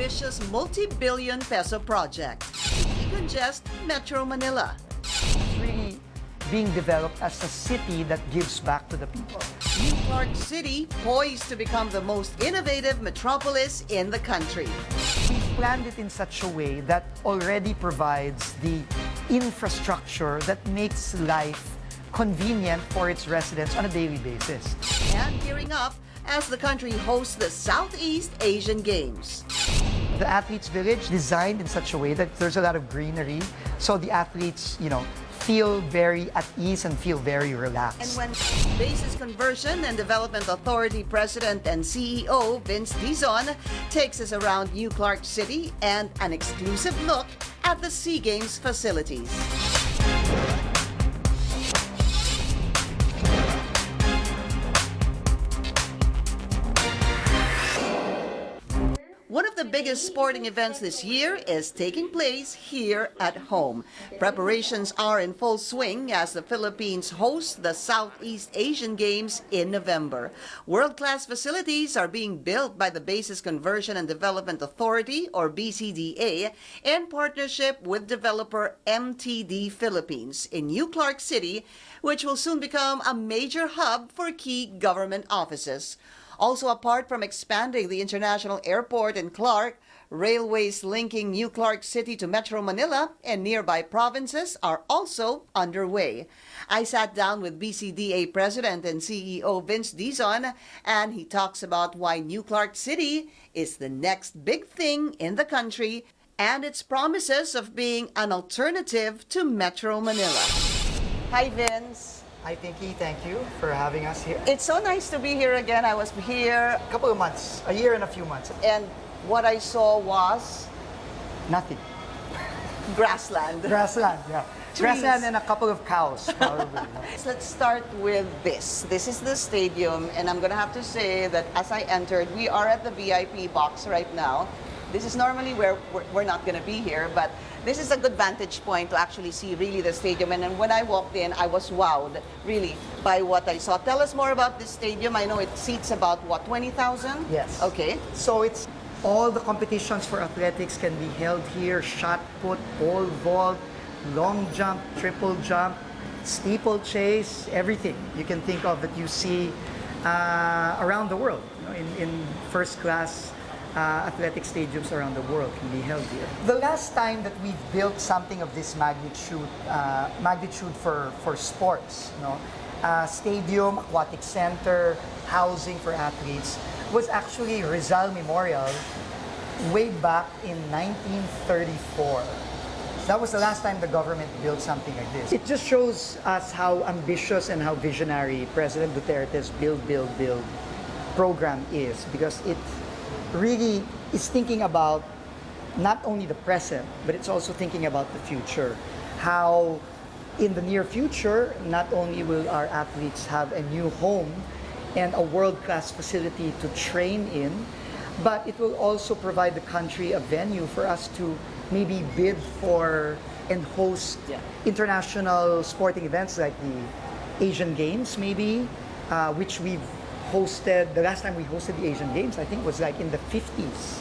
ambitious multi-billion peso project to decongest Metro Manila. It's really being developed as a city that gives back to the people. New Clark City poised to become the most innovative metropolis in the country. We've planned it in such a way that already provides the infrastructure that makes life convenient for its residents on a daily basis. And gearing up as the country hosts the Southeast Asian Games. The Athletes Village designed in such a way that there's a lot of greenery, so the athletes, feel very at ease and feel very relaxed. And when Bases Conversion and Development Authority President and CEO Vince Dizon takes us around New Clark City and an exclusive look at the SEA Games facilities. One of the biggest sporting events this year is taking place here at home. Preparations are in full swing as the Philippines host the Southeast Asian Games in November. World-class facilities are being built by the Bases Conversion and Development Authority, or BCDA, in partnership with developer MTD Philippines in New Clark City, which will soon become a major hub for key government offices. Also, apart from expanding the international airport in Clark, railways linking New Clark City to Metro Manila and nearby provinces are also underway. I sat down with BCDA President and CEO Vince Dizon, and he talks about why New Clark City is the next big thing in the country and its promises of being an alternative to Metro Manila. Hi, Vince. Hi, Pinky. Thank you for having us here. It's so nice to be here again. I was here, A couple of months, a year and a few months. and what I saw was Nothing. grassland. Grassland, yeah. Trees. Grassland and a couple of cows, probably. Let's start with this. This is the stadium, and I'm gonna have to say that as I entered, we are at the VIP box right now. This is normally where we're not gonna be here, but this is a good vantage point to actually see really the stadium. And then when I walked in, I was wowed really by what I saw. Tell us more about this stadium. I know it seats about, what, 20,000? Yes. Okay. So it's all the competitions for athletics can be held here: shot put, pole vault, long jump, triple jump, steeplechase, everything you can think of that you see around the world, in first class athletic stadiums around the world can be held here. The last time that we've built something of this magnitude for sports, stadium, aquatic center, housing for athletes, was actually Rizal Memorial way back in 1934. That was the last time the government built something like this. It just shows us how ambitious and how visionary President Duterte's Build, Build, Build program is, because it really is thinking about not only the present, but it's also thinking about the future. How in the near future, not only will our athletes have a new home and a world-class facility to train in, but it will also provide the country a venue for us to maybe bid for and host international sporting events like the Asian Games, maybe, which we've hosted. The last time we hosted the Asian Games, I think, was like in the 50s.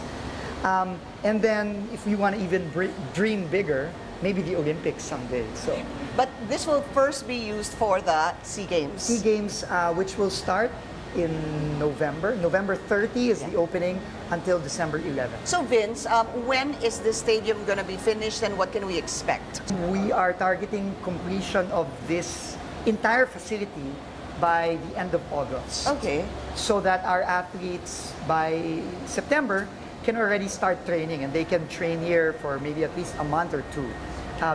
And then if we want to even dream bigger, maybe the Olympics someday. So, But this will first be used for the SEA Games. SEA Games, which will start in November. November 30 is the opening until December 11. So Vince, when is the stadium going to be finished and what can we expect? We are targeting completion of this entire facility by the end of August. Okay. So that our athletes by September can already start training, and they can train here for maybe at least a month or two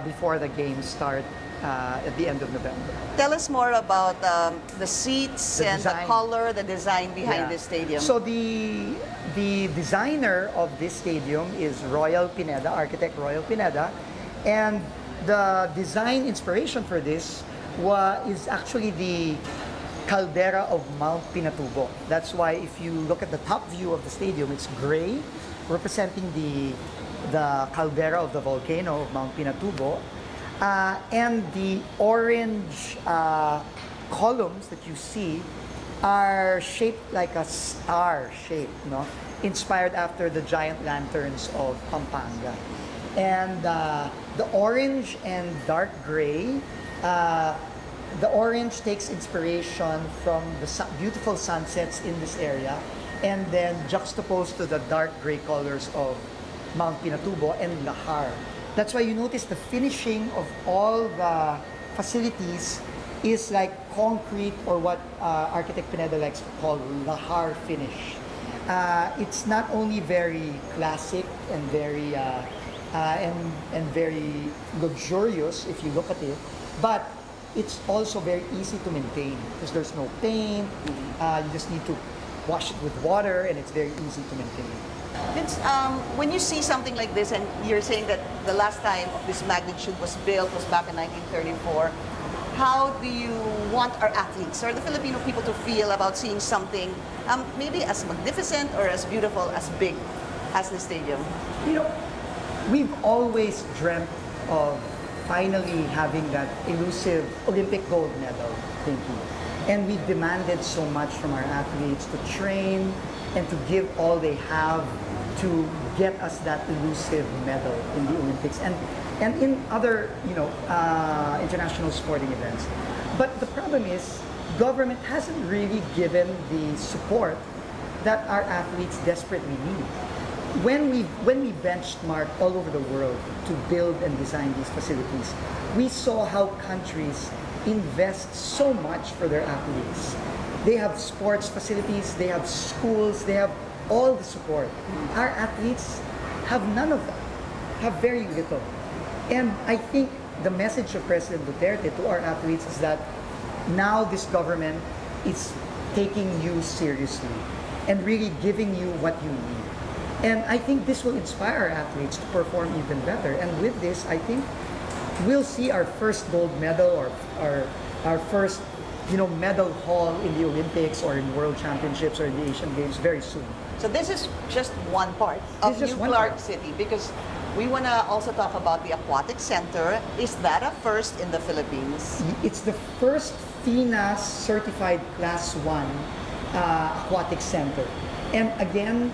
before the games start at the end of November. Tell us more about the seats The and design. the color, the design behind this stadium. So the designer of this stadium is Royal Pineda, architect Royal Pineda, and the design inspiration for this is actually the caldera of Mount Pinatubo. That's why if you look at the top view of the stadium, it's gray, representing the caldera of the volcano of Mount Pinatubo. And the orange columns that you see are shaped like a star shape, no? inspired after the giant lanterns of Pampanga. And the orange and dark gray, the orange takes inspiration from the beautiful sunsets in this area, and then juxtaposed to the dark gray colors of Mount Pinatubo and Lahar. That's why you notice the finishing of all the facilities is like concrete, or what architect Pineda likes to call Lahar finish. It's not only very classic and very and very luxurious if you look at it, but it's also very easy to maintain because there's no paint. You just need to wash it with water, and it's very easy to maintain. Vince, when you see something like this, and you're saying that the last time of this magnitude was built was back in 1934, how do you want our athletes or the Filipino people to feel about seeing something maybe as magnificent or as beautiful, as big as the stadium? You know, we've always dreamt of finally having that elusive Olympic gold medal, Pinky. And we've demanded so much from our athletes to train and to give all they have to get us that elusive medal in the Olympics and in other, international sporting events. But the problem is, government hasn't really given the support that our athletes desperately need. When we benchmark all over the world to build and design these facilities, we saw how countries invest so much for their athletes. They have sports facilities, they have schools, they have all the support. Our athletes have none of that, have very little. And I think the message of President Duterte to our athletes is that now this government is taking you seriously and really giving you what you need. And I think this will inspire our athletes to perform even better. And with this, I think we'll see our first gold medal, or our first medal haul in the Olympics or in World Championships or in the Asian Games very soon. So this is just one part of New Clark City, because we want to also talk about the Aquatic Center. Is that a first in the Philippines? It's the first FINA certified Class 1 aquatic center. And again,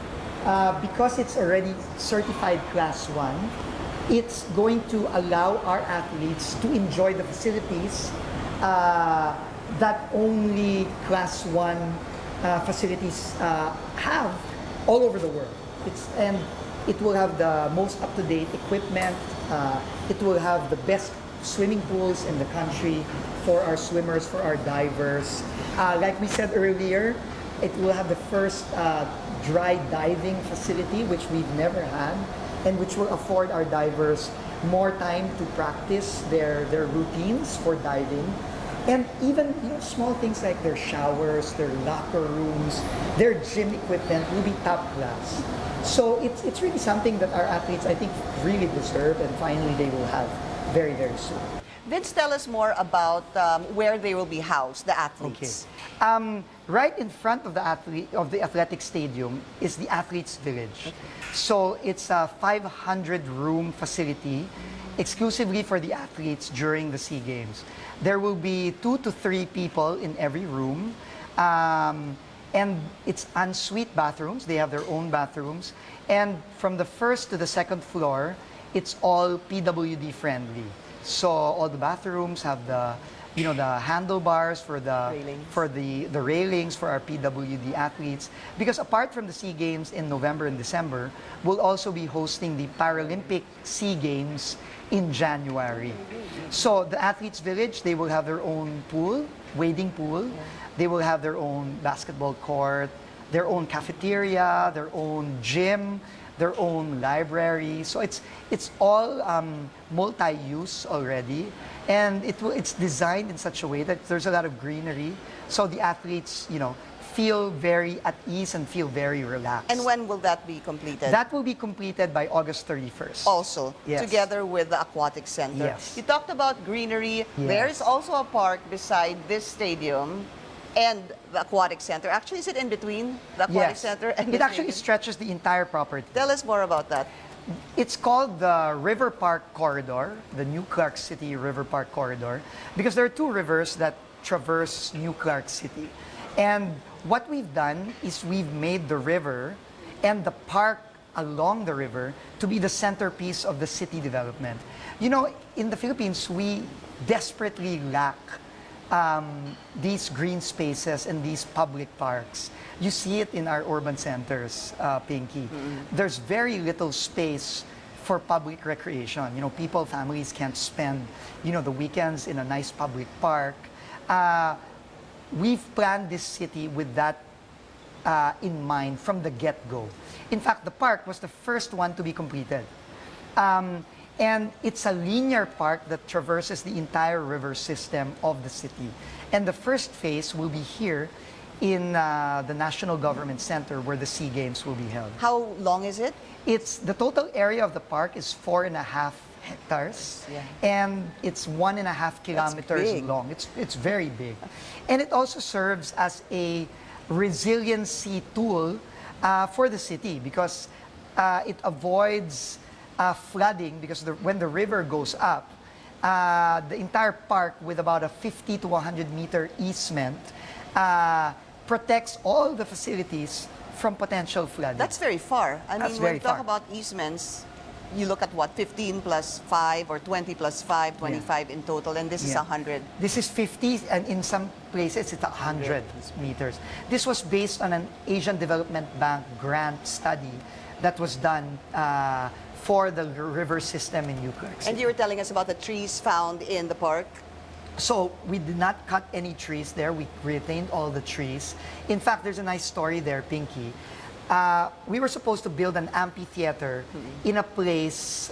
because it's already certified Class 1, it's going to allow our athletes to enjoy the facilities that only Class 1 facilities have all over the world. And it will have the most up-to-date equipment. It will have the best swimming pools in the country for our swimmers, for our divers. Like we said earlier, it will have the first dry diving facility, which we've never had, and which will afford our divers more time to practice their routines for diving. And even small things like their showers, their locker rooms, their gym equipment will be top class. So it's really something that our athletes, I think, really deserve, and finally they will have very, very soon. Vince, tell us more about where they will be housed, the athletes. Okay. Right in front of the athletic stadium is the Athletes Village. Okay. So it's a 500-room facility exclusively for the athletes during the SEA Games. There will be 2 to 3 people in every room. And it's ensuite bathrooms. They have their own bathrooms. And from the first to the second floor, it's all PWD friendly. So all the bathrooms have the handlebars for the railings for our PWD athletes. Because apart from the SEA Games in November and December, we'll also be hosting the Paralympic SEA Games in January. So the Athletes Village, they will have their own pool, wading pool. Yeah. They will have their own basketball court, their own cafeteria, their own gym, their own library. So it's all multi-use already, and it's designed in such a way that there's a lot of greenery, so the athletes feel very at ease and feel very relaxed. And when will that be completed? That will be completed by August 31st. Also, yes. Together with the Aquatic Center. Yes. You talked about greenery. Yes. There is also a park beside this stadium and the Aquatic Center. Actually, is it in between the Aquatic Center and it actually stretches the entire property. Tell us more about that. It's called the River Park Corridor, the New Clark City River Park Corridor, because there are 2 rivers that traverse New Clark City. And what we've done is we've made the river and the park along the river to be the centerpiece of the city development. You know, in the Philippines, we desperately lack these green spaces and these public parks. You see it in our urban centers, Pinky. There's very little space for public recreation. You know, people, families can't spend, you know, the weekends in a nice public park. We've planned this city with that in mind from the get-go. In fact, the park was the first one to be completed. And it's a linear park that traverses the entire river system of the city. And the first phase will be here in the National Government Center where the SEA Games will be held. How long is it? It's the total area of the park is 4.5 hectares, and it's 1.5 kilometers big. long. It's very big, and it also serves as a resiliency tool for the city because it avoids flooding because when the river goes up, the entire park with about a 50 to 100 meter easement protects all the facilities from potential flooding. That's very far. I That's mean, when very we talk far. about easements, you look at what, 15 plus 5 or 20 plus 5, 25 in total, and this is 100. This is 50, and in some places it's 100 meters. This was based on an Asian Development Bank grant study that was done for the river system in New Clark City. And you were telling us about the trees found in the park. So we did not cut any trees there. We retained all the trees. In fact, there's a nice story there, Pinky. We were supposed to build an amphitheater in a place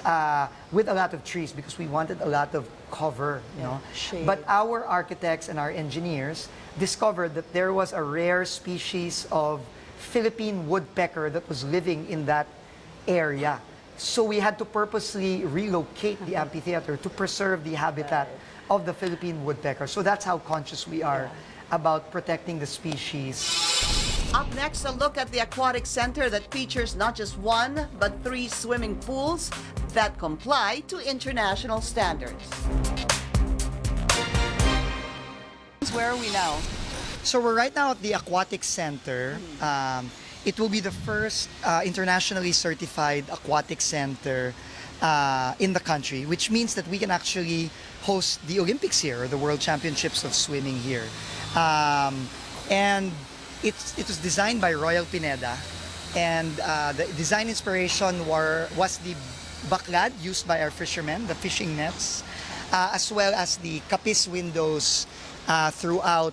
with a lot of trees because we wanted a lot of cover, you know. shade. But our architects and our engineers discovered that there was a rare species of Philippine woodpecker that was living in that area. So we had to purposely relocate the amphitheater to preserve the habitat of the Philippine woodpecker. So that's how conscious we are about protecting the species. Up next, a look at the aquatic center that features not just 1, but 3 swimming pools that comply to international standards. Where are we now? So we're right now at the Aquatic Center. It will be the first internationally certified aquatic center in the country, which means that we can actually host the Olympics here, or the World Championships of Swimming here. And it was designed by Royal Pineda, and the design inspiration was the baklad used by our fishermen, the fishing nets, as well as the kapis windows throughout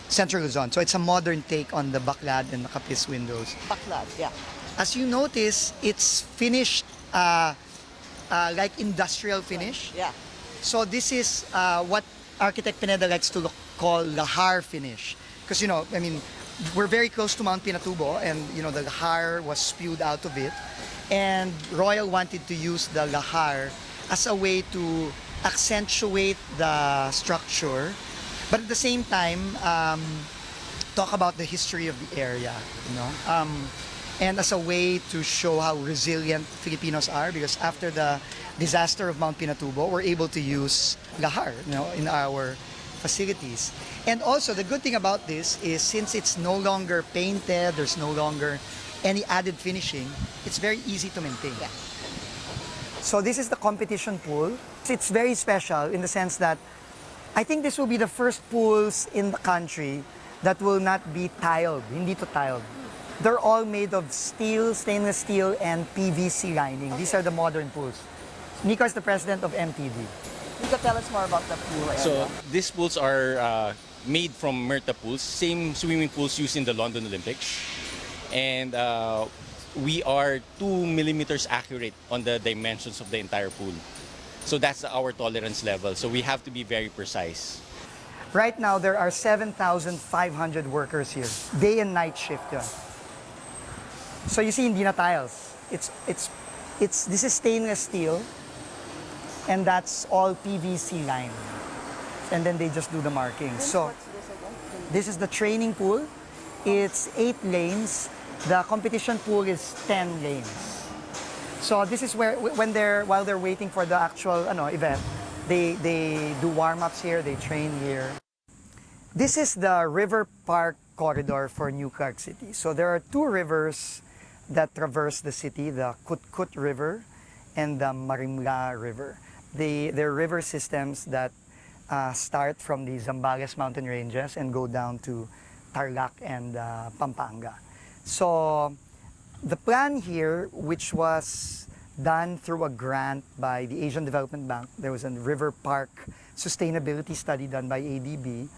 Central Luzon. So it's a modern take on the baklad and the kapis windows. Baklad, yeah. As you notice, it's finished like industrial finish. Yeah. So this is what Architect Pineda likes to call lahar finish. Because, you know, I mean, we're very close to Mount Pinatubo, and, you know, the lahar was spewed out of it. And Royal wanted to use the lahar as a way to accentuate the structure, but at the same time, talk about the history of the area, you know? And as a way to show how resilient Filipinos are, because after the disaster of Mount Pinatubo, we're able to use lahar, you know, in our facilities. And also, the good thing about this is since it's no longer painted, there's no longer any added finishing, it's very easy to maintain. Yeah. So this is the competition pool. It's very special in the sense that I think this will be the first pools in the country that will not be tiled, hindi to tiled. They're all made of steel, stainless steel, and PVC lining. These are the modern pools. Nico is the president of MTD. You can tell us more about the pool area. So these pools are made from Myrta pools, same swimming pools used in the London Olympics. And we are 2 millimeters accurate on the dimensions of the entire pool. So that's our tolerance level. So we have to be very precise. Right now, there are 7,500 workers here. Day and night shift yun. So you see, hindi na tiles. This is stainless steel, and that's all PVC line. And then they just do the markings. So this is the training pool. It's 8 lanes. The competition pool is 10 lanes. So this is where, while they're waiting for the actual event, they do warm-ups here, they train here. This is the River Park corridor for New Clark City. So there are two rivers that traverse the city, the Kutkut River and the Marimla River. They're river systems that start from the Zambales mountain ranges and go down to Tarlac and Pampanga. So the plan here, which was done through a grant by the Asian Development Bank, there was a river park sustainability study done by ADB,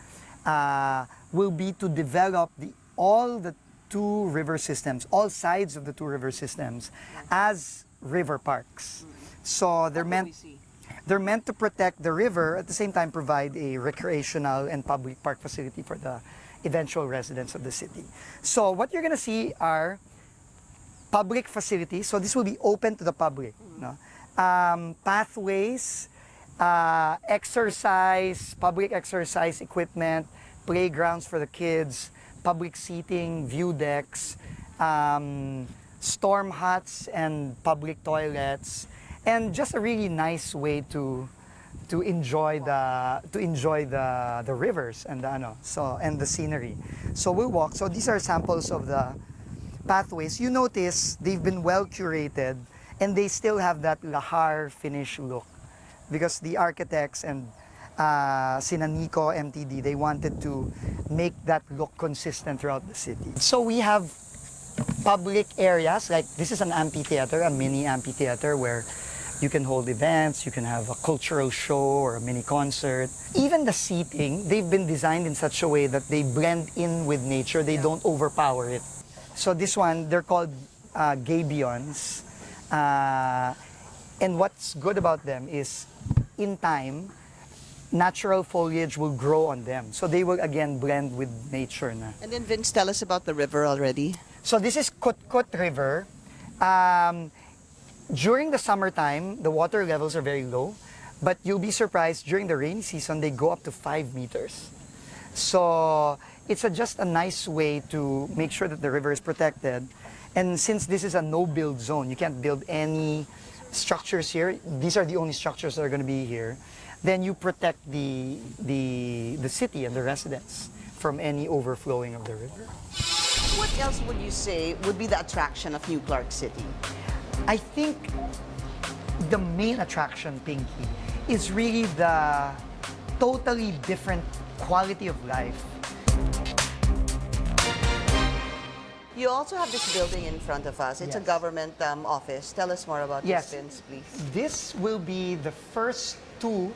will be to develop all the two river systems, all sides of the two river systems, as river parks. So they're meant to protect the river, at the same time provide a recreational and public park facility for the eventual residents of the city. So what you're going to see are public facilities. So this will be open to the public. No? Pathways, public exercise equipment, playgrounds for the kids, public seating, view decks, storm huts and public toilets, and just a really nice way to enjoy the rivers and the scenery. So we'll walk. So these are samples of the pathways. You notice they've been well curated and they still have that lahar finish look because the architects and Sinanico MTD, they wanted to make that look consistent throughout the city. So we have public areas, like this is an amphitheater, a mini amphitheater where you can hold events, you can have a cultural show or a mini concert. Even the seating, they've been designed in such a way that they blend in with nature, they don't overpower it. So this one, they're called gabions. And what's good about them is, in time, natural foliage will grow on them. So they will again blend with nature. And then Vince, tell us about the river already. So this is Kutkut River. During the summertime, the water levels are very low, but you'll be surprised during the rainy season, they go up to 5 meters. So it's just a nice way to make sure that the river is protected. And since this is a no-build zone, you can't build any structures here. These are the only structures that are going to be here. Then you protect the city and the residents from any overflowing of the river. What else would you say would be the attraction of New Clark City? I think the main attraction, Pinky, is really the totally different quality of life. You also have this building in front of us. It's a Yes. government office. Tell us more about Yes. this, Vince, please. This will be the first two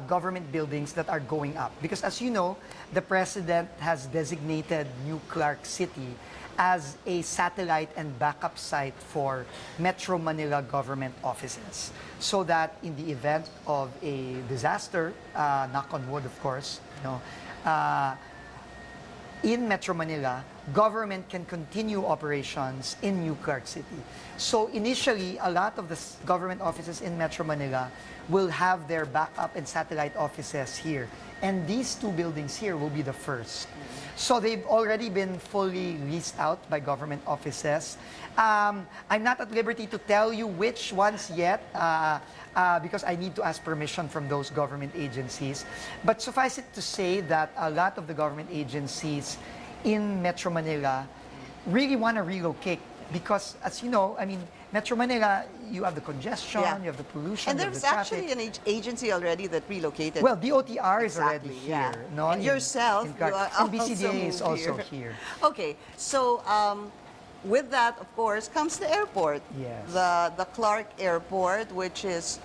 government buildings that are going up. Because as you know, the President has designated New Clark City as a satellite and backup site for Metro Manila government offices. So that in the event of a disaster, knock on wood of course, in Metro Manila, government can continue operations in New Clark City. So initially, a lot of the government offices in Metro Manila will have their backup and satellite offices here. And these two buildings here will be the first. So they've already been fully leased out by government offices. I'm not at liberty to tell you which ones yet, because I need to ask permission from those government agencies. But suffice it to say that a lot of the government agencies in Metro Manila really want to relocate because, as you know, I mean, Metro Manila, you have the congestion, you have the pollution, And you have there's the traffic. actually an agency already that relocated. Well, DOTR is already Exactly, here. yeah. No? And yourself, in Clark. you are And BCDA also is moved also here. here. Okay, so with that, of course, comes the airport. Yes. The Clark Airport, which is,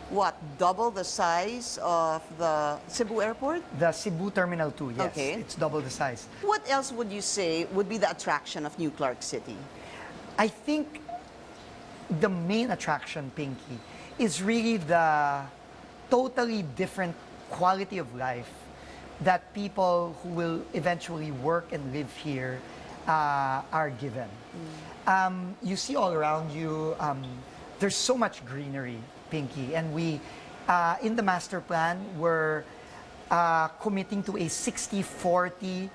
what, double the size of the Cebu Airport? The Cebu Terminal 2, yes. Okay. It's double the size. What else would you say would be the attraction of New Clark City? I think the main attraction, Pinky, is really the totally different quality of life that people who will eventually work and live here are given. You see all around you, there's so much greenery, Pinky, and we, in the master plan, we're committing to a 60-40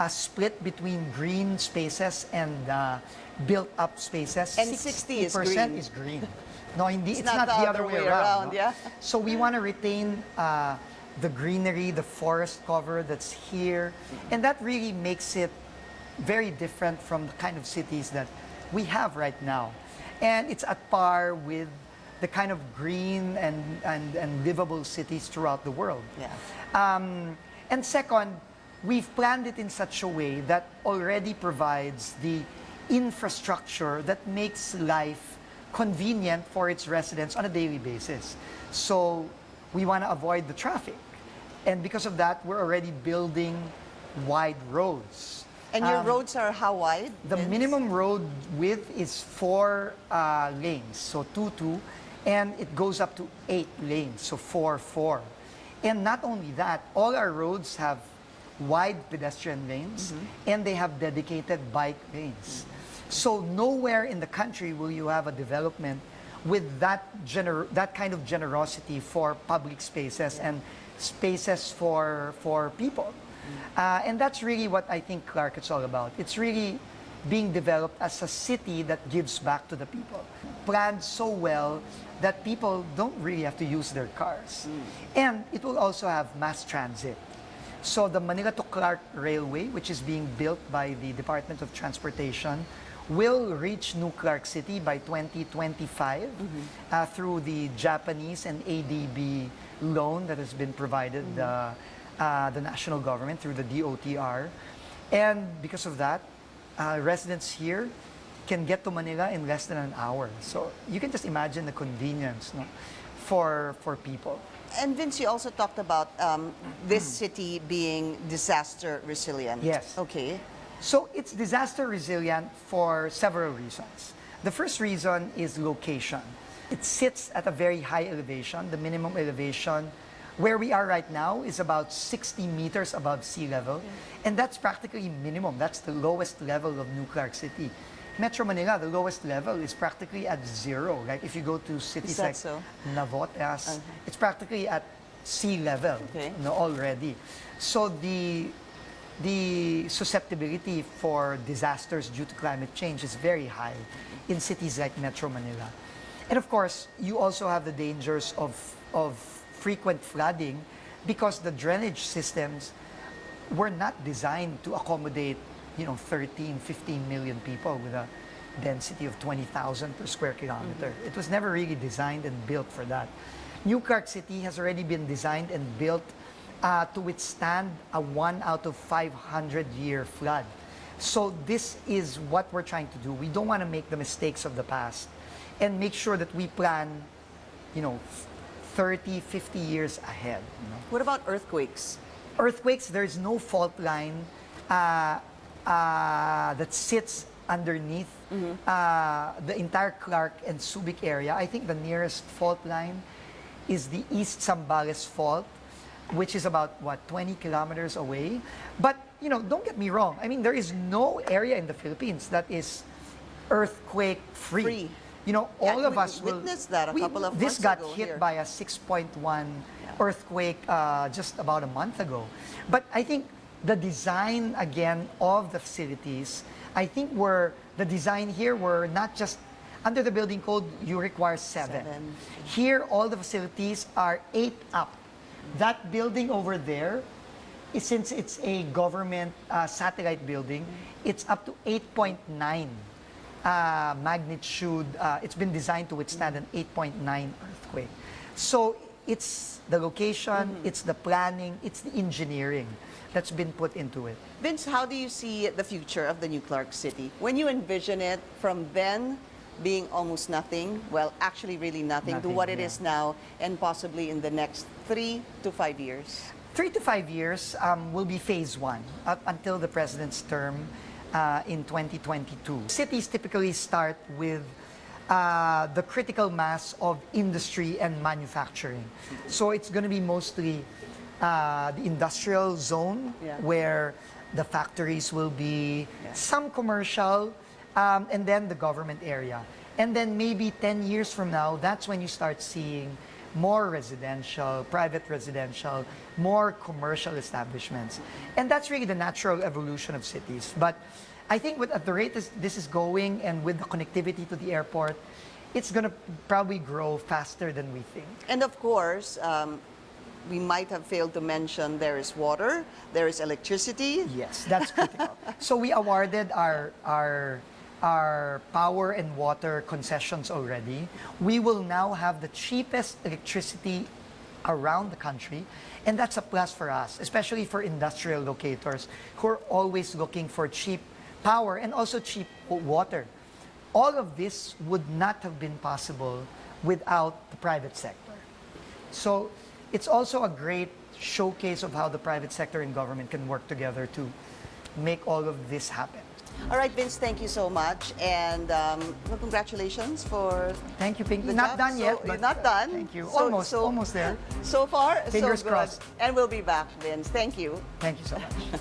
split between green spaces and built-up spaces. And 60 is 60% green. is green. No, hindi, it's not not the other way around. No? yeah? So we want to retain the greenery, the forest cover that's here. And that really makes it very different from the kind of cities that we have right now. And it's at par with the kind of green and livable cities throughout the world. And second, we've planned it in such a way that already provides the infrastructure that makes life convenient for its residents on a daily basis. So we want to avoid the traffic. And because of that, we're already building wide roads. And your roads are how wide? The Vince? minimum road width is 4 lanes, so 2-2, and it goes up to 8 lanes, so 4-4. And not only that, all our roads have wide pedestrian lanes, and they have dedicated bike lanes. So nowhere in the country will you have a development with that kind of generosity for public spaces and spaces for people. And that's really what I think Clark is all about. It's really being developed as a city that gives back to the people. Planned so well that people don't really have to use their cars. And it will also have mass transit. So the Manila to Clark Railway, which is being built by the Department of Transportation, will reach New Clark City by 2025 through the Japanese and ADB loan that has been provided the national government through the DOTR. And because of that, residents here can get to Manila in less than an hour. So you can just imagine the convenience, no, for people. And Vince, you also talked about this city being disaster resilient. Yes. Okay. So it's disaster resilient for several reasons. The first reason is location. It sits at a very high elevation. The minimum elevation where we are right now is about 60 meters above sea level. And that's practically minimum. That's the lowest level of New Clark City. Metro Manila, the lowest level is practically at 0. Like if you go to cities like so? Navotas, it's practically at sea level already. So the susceptibility for disasters due to climate change is very high in cities like Metro Manila. And of course, you also have the dangers of frequent flooding because the drainage systems were not designed to accommodate 13, 15 million people with a density of 20,000 per square kilometer. It was never really designed and built for that. New Clark City has already been designed and built to withstand a 1 out of 500-year flood. So this is what we're trying to do. We don't want to make the mistakes of the past and make sure that we plan, 30, 50 years ahead. What about earthquakes? Earthquakes, there's no fault line that sits underneath the entire Clark and Subic area. I think the nearest fault line is the East Zambales Fault, which is about, 20 kilometers away. But, don't get me wrong. I mean, there is no area in the Philippines that is earthquake-free. All of us will... witnessed that a couple of This months got ago hit here. by a 6.1 earthquake just about a month ago. But I think the design, again, of the facilities, I think the design here were not just... Under the building code, you require 7. Here, all the facilities are 8 up. That building over there, since it's a government satellite building, it's up to 8.9 magnitude. It's been designed to withstand an 8.9 earthquake. So it's the location, it's the planning, it's the engineering that's been put into it. Vince, how do you see the future of the New Clark City? When you envision it from then being almost nothing, well, actually really nothing, to what it is now, and possibly in the next 3 to 5 years? 3 to 5 years will be phase 1 up until the president's term in 2022. Cities typically start with the critical mass of industry and manufacturing. So it's going to be mostly the industrial zone where the factories will be, some commercial, and then the government area. And then maybe 10 years from now, that's when you start seeing more residential, private residential, more commercial establishments. And that's really the natural evolution of cities. But I think at the rate this is going and with the connectivity to the airport, it's going to probably grow faster than we think. And of course, we might have failed to mention there is water, there is electricity. Yes, that's critical. So we awarded our power and water concessions already. We will now have the cheapest electricity around the country, and that's a plus for us, especially for industrial locators who are always looking for cheap power and also cheap water. All of this would not have been possible without the private sector. So it's also a great showcase of how the private sector and government can work together to make all of this happen. All right, Vince, thank you so much. And well, congratulations for Thank you, Pinky. the Not job. done yet. So, but, not done. Thank you. So- Almost there. So far, Fingers so good. crossed. And we'll be back, Vince. Thank you. Thank you so much.